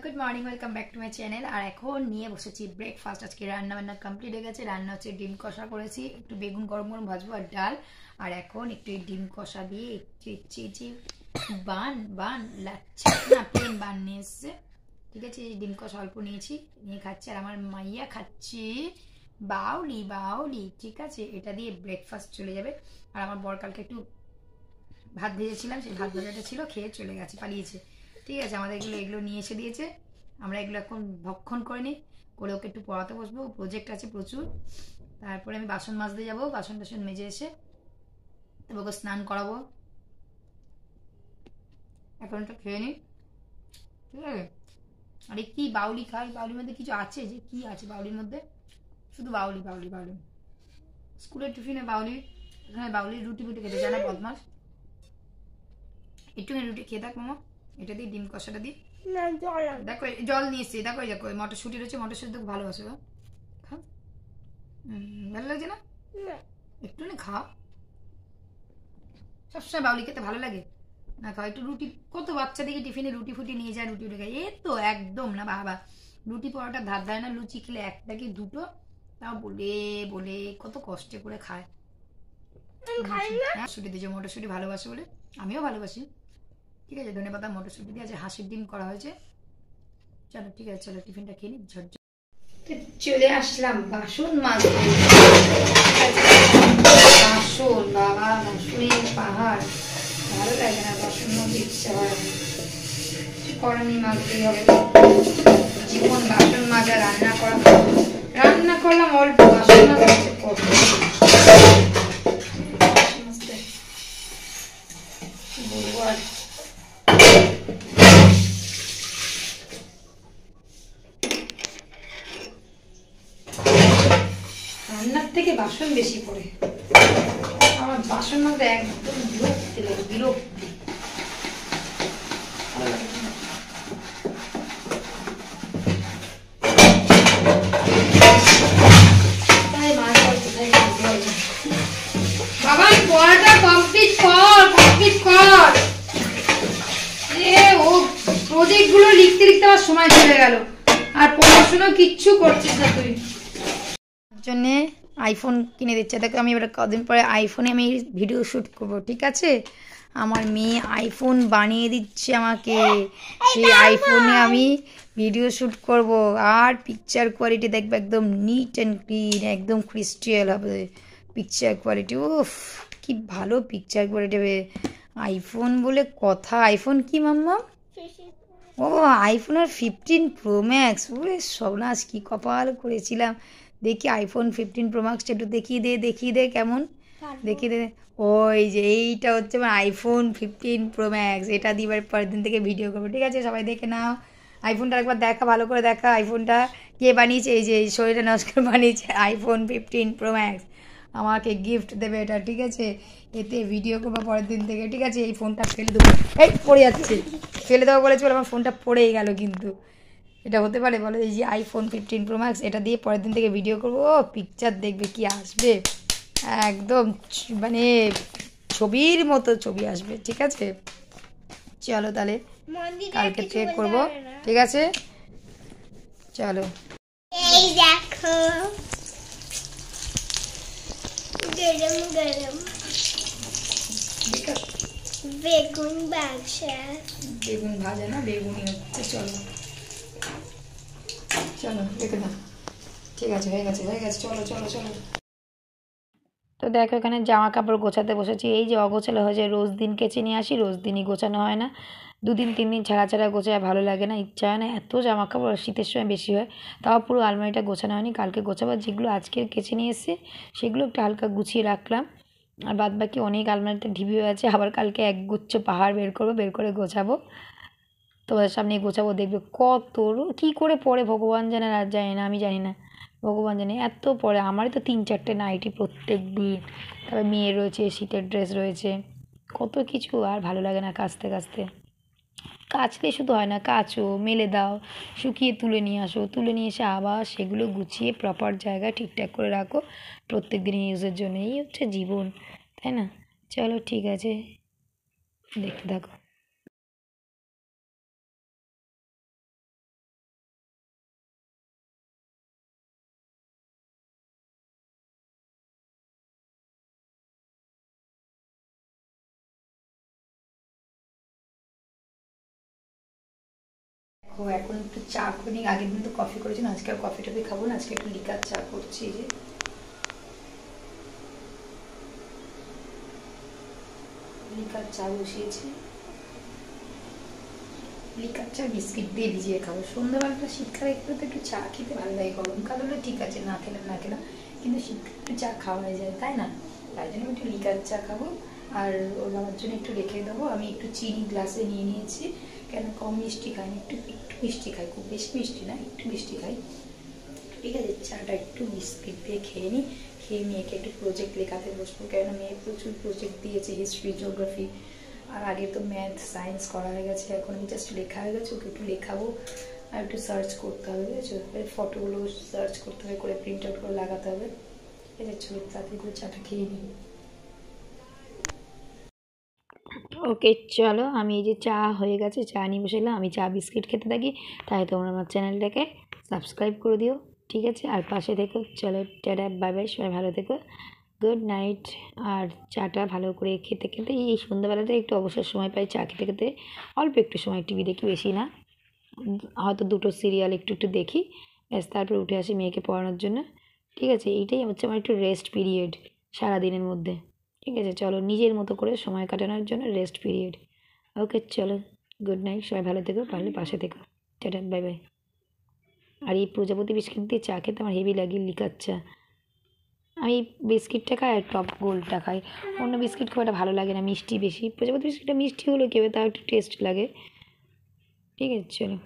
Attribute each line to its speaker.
Speaker 1: Good morning, welcome back to my channel. আর এখন নিয়ে বসেছি ব্রেকফাস্ট। আজকে রান্না বান্না কমপ্লিট হয়ে গেছে। রান্না হচ্ছে ডিম কষা করেছি, একটু বেগুন গরম গরম ভাজবো আর ডাল। আর এখন একটু ডিম কষা দিয়ে একটু বান বান লাচ্ছি না, প্লেন বান নিয়ে এসছে। ঠিক আছে, ডিম কষা অল্প নিয়েছি, নিয়ে খাচ্ছি। আর আমার মাইয়া খাচ্ছি বাউলি বাউলি। ঠিক আছে, এটা দিয়ে ব্রেকফাস্ট চলে যাবে। আর আমার বর কালকে একটু ভাত ভেজেছিলাম, সেই ভাত ভাজাটা ছিল, খেয়ে চলে গেছে, পালিয়েছে। ঠিক আছে, আমাদের এগুলো নিয়ে এসে দিয়েছে। আমরা এগুলো এখন ভক্ষণ করে নিই, করে ওকে একটু পড়াতে বসবো, প্রজেক্ট আছে প্রচুর। তারপরে আমি বাসন মাজতে যাবো, বাসন টাসন মেজে এসে তবে ওকে স্নান করাবো। এখন একটা খেয়ে নিই, ঠিক আছে। আরে কি বাউলি খাই, বাউলির মধ্যে কিছু আছে? যে কি আছে বাউলির মধ্যে? শুধু বাউলি বাউলি বাউলি। স্কুলের টিফিনে বাউলি, এখানে বাউলির রুটি ফুটি খেতে জানা বদমাস। একটুখানি রুটি খেয়ে থাক মামা, এটা দিয়ে ডিম কষাটা দিই। দেখো জল নিয়ে এসছি, দেখো দেখো মটরশুঁটি রয়েছে, মটরশুঁটি তো ভালোবাসো, খাও। ভালো লাগছে না? একটুখানি খাও, সবসময় বাউলি খেতে ভালো লাগে না? খাও একটু রুটি। কত বাচ্চা দেখি টিফিনে রুটি ফুটি নিয়ে যায়, রুটি উঠে খায়। এ তো একদম না বাবা, রুটি পরোটা ধার দেয় না, লুচি খেলে একটা কি দুটো, তাও বলে বলে কত কষ্টে করে খায়। মটরশুঁটি দিয়েছে, মটরশুঁটি ভালোবাসে বলে আমিও ভালোবাসি। ঠিক আছে, ধনে পাতা মটরশুঁটি দিয়ে আজ হাঁসের ডিম করা হয়েছে। চলো ঠিক আছে, চলো টিফিনটা খেয়ে নিই ঝটঝট। চলে আসলাম বাসন মাজতে। বাসন বাবা, বাসনের পাহাড়, ভালো লাগে না বাসন মধ্যে, ইচ্ছা হয় করা নেই, মাজতেই হবে। জীবন বাসন মাজা, রান্না করা। রান্না করলাম অল্প, বাসন মাজা হচ্ছে কত। বলবো আর, রান্নার থেকে বাসন বেশি পড়ে আমার। বাসন মধ্যে একদম বিরক্তি লাগে, বিরক্তি। বাবা পড়াটা কমপ্লিট কর, কমপ্লিট কর। ও প্রজেক্ট গুলো লিখতে লিখতে আমার সময় চলে গেল, আর পড়াশোনা কিচ্ছু করছিস না তুই। জন্য আইফোন কিনে দিচ্ছে। দেখো আমি এবার কদিন পরে আইফোনে আমি ভিডিও শ্যুট করবো। ঠিক আছে, আমার মেয়ে আইফোন বানিয়ে দিচ্ছে আমাকে, সেই আইফোনে আমি ভিডিও শ্যুট করব। আর পিকচার কোয়ালিটি দেখবে একদম নিট অ্যান্ড ক্লিন, একদম ক্রিস্টাল হবে পিকচার কোয়ালিটি। উফ কি ভালো পিকচার কোয়ালিটি হবে। আইফোন বলে কথা। আইফোন কি মাম্মা? ও আইফোন আর 15 প্রো ম্যাক্স। ওরে সর্বনাশ, কি কপাল করেছিলাম। দেখি আইফোন 15 প্রো ম্যাক্সটা একটু দেখিয়ে দে কেমন, দেখিয়ে দে। ওই যে এইটা হচ্ছে আমার আইফোন 15 প্রো ম্যাক্স। এটা দিবার পরের দিন থেকে ভিডিও করবো। ঠিক আছে, সবাই দেখে নাও। আইফোনটা একবার দেখা, ভালো করে দেখা। আইফোনটা কে বানিয়েছে? এই যে শরীরে নমস্কার বানিয়েছে আইফোন 15 প্রো ম্যাক্স। আমাকে গিফট দেবে এটা। ঠিক আছে, এতে ভিডিও করবো পরের দিন থেকে। ঠিক আছে, এই ফোনটা ফেলে দেবো। এই পড়ে যাচ্ছে, ফেলে দেবো বলেছি বলে আমার ফোনটা পড়েই গেল। কিন্তু এটা হতে পারে বলো? এই যে আইফোন 15 প্রো ম্যাক্স, এটা দিয়ে পরের দিন থেকে ভিডিও করবো। ও পিকচার দেখবে কি আসবে, একদম মানে ছবির মতো ছবি আসবে। ঠিক আছে, চলো তাহলে কালকে থেকে করবো। ঠিক আছে, চলো। এই দেখো গরম গরম বেগুন ভাজা, বেগুন ভাজা না বেগুনি হচ্ছে। চলো চলো দেখে দাও। ঠিক আছে, হয়ে গেছে হয়ে গেছে, চলো চলো চলো। তো দেখো এখানে জামা কাপড় গোছাতে বসেছি। এই যে অগোছালো হয়ে যায়, রোজ দিন কেচে নিয়ে আসি, রোজ দিনই গোছানো হয় না। 2 দিন 3 দিন ছাড়া ছাড়া গোছায়, ভালো লাগে না, ইচ্ছা হয় না। এত জামা কাপড় শীতের সময় বেশি হয়। তাও পুরো আলমারিটা গোছানো হয়নি, কালকে গোছাবো। যেগুলো আজকে কেচে নিয়ে এসেছি সেগুলো একটু হালকা গুছিয়ে রাখলাম। আর বাদ বাকি অনেক আলমারিতে ঢিবি হয়ে আছে। আবার কালকে একগুচ্ছ পাহাড় বের করবো, বের করে গোছাবো। তোমাদের সামনে গোছাবো, দেখবে কত কী করে পড়ে ভগবান জানে, আর জানি না, আমি জানি না, ভগবান জানে এত পরে। আমারই তো 3-4টে নাইটি প্রত্যেক দিন, তারপরে মেয়ের রয়েছে, শীতের ড্রেস রয়েছে, কত কিছু। আর ভালো লাগে না কাচতে কাচতে। কাচলে শুধু হয় না, কাচো, মেলে দাও, শুকিয়ে তুলে নিয়ে আসো, তুলে নিয়ে এসে আবার সেগুলো গুছিয়ে প্রপার জায়গায় ঠিকঠাক করে রাখো প্রত্যেক দিন ইউজের জন্য। এই হচ্ছে জীবন, তাই না? চলো ঠিক আছে, দেখতে থাকো। ও এখন একটু চা করে নিই, আগের দিন তো কফি করেছি না, আজকে আর কফি টফি খাবো না, আজকে একটু লিকার চা করছি। যে লিকার চা বসিয়েছি, লিকার চা বিস্কিট দিয়ে ভিজিয়ে খাবো সন্ধ্যাবেলাটা। শীতকালে একটু তো একটু চা খেতে ভালো লাগে, গরমকাল হলে ঠিক আছে না খেলে না খেলাম, কিন্তু শীতকালে একটু চা খাওয়া যায় তাই না, তাই জন্য একটু লিকার চা খাবো। আর ওর বাবার জন্য একটু রেখে দেবো। আমি একটু চিনি গ্লাসে নিয়ে নিয়েছি, কেন কম মিষ্টি খাই না, একটু একটু মিষ্টি খাই, খুব বেশি মিষ্টি না, একটু মিষ্টি খাই। ঠিক আছে, চাটা একটু বিস্কিট দিয়ে খেয়ে নিই, খেয়ে মেয়েকে একটু প্রজেক্ট লেখাতে বসবো, কেননা মেয়ে প্রচুর প্রজেক্ট দিয়েছে, হিস্ট্রি, জিওগ্রাফি, আর আগে তো ম্যাথ সায়েন্স করা হয়ে গেছে, এখন আমি জাস্ট লেখা হয়ে গেছে, ওকে একটু লেখাবো। আর একটু সার্চ করতে হবে, বুঝেছো, ফটোগুলো সার্চ করতে হবে, করে প্রিন্ট আউট করে লাগাতে হবে। ঠিক আছে, চলো তাড়াতাড়ি করে চাটা খেয়ে নিই। ওকে চলো, আমি এই যে চা হয়ে গেছে, চা নিয়ে বসে এলাম, আমি চা বিস্কিট খেতে থাকি, তাই তোমরা আমার চ্যানেলটাকে সাবস্ক্রাইব করে দিও। ঠিক আছে, আর পাশে থেকো। চলো টাটা, বাই বাই, সবাই ভালো থেকো, গুড নাইট। আর চাটা ভালো করে খেতে খেতে, এই সন্ধ্যাবেলাতে একটু অবসর সময় পাই, চা খেতে খেতে অল্প একটু সময় টিভি দেখি, বেশি না, হয়তো দুটো সিরিয়াল একটু একটু দেখি, ব্যাস, তারপর উঠে আসি মেয়েকে পড়ানোর জন্য। ঠিক আছে, এইটাই হচ্ছে আমার একটু রেস্ট পিরিয়ড সারাদিনের মধ্যে। ঠিক আছে, চলো নিজের মতো করে সময় কাটানোর জন্য রেস্ট পিরিয়ড। ওকে চলো, গুড নাইট, সবাই ভালো থেকো, পারলে পাশে থেকো, টাটা, বাই বাই। আর এই প্রজাপতি বিস্কিট দিয়ে চা খেতে আমার হেভি লাগে, লিকার চা। আমি বিস্কিটটা খাই আর টপ গোল্ডটা খাই, অন্য বিস্কিট খুব একটা ভালো লাগে না, মিষ্টি বেশি, প্রজাপতি বিস্কিটটা মিষ্টি হলেও কেউ তাও একটু টেস্ট লাগে। ঠিক আছে চলো।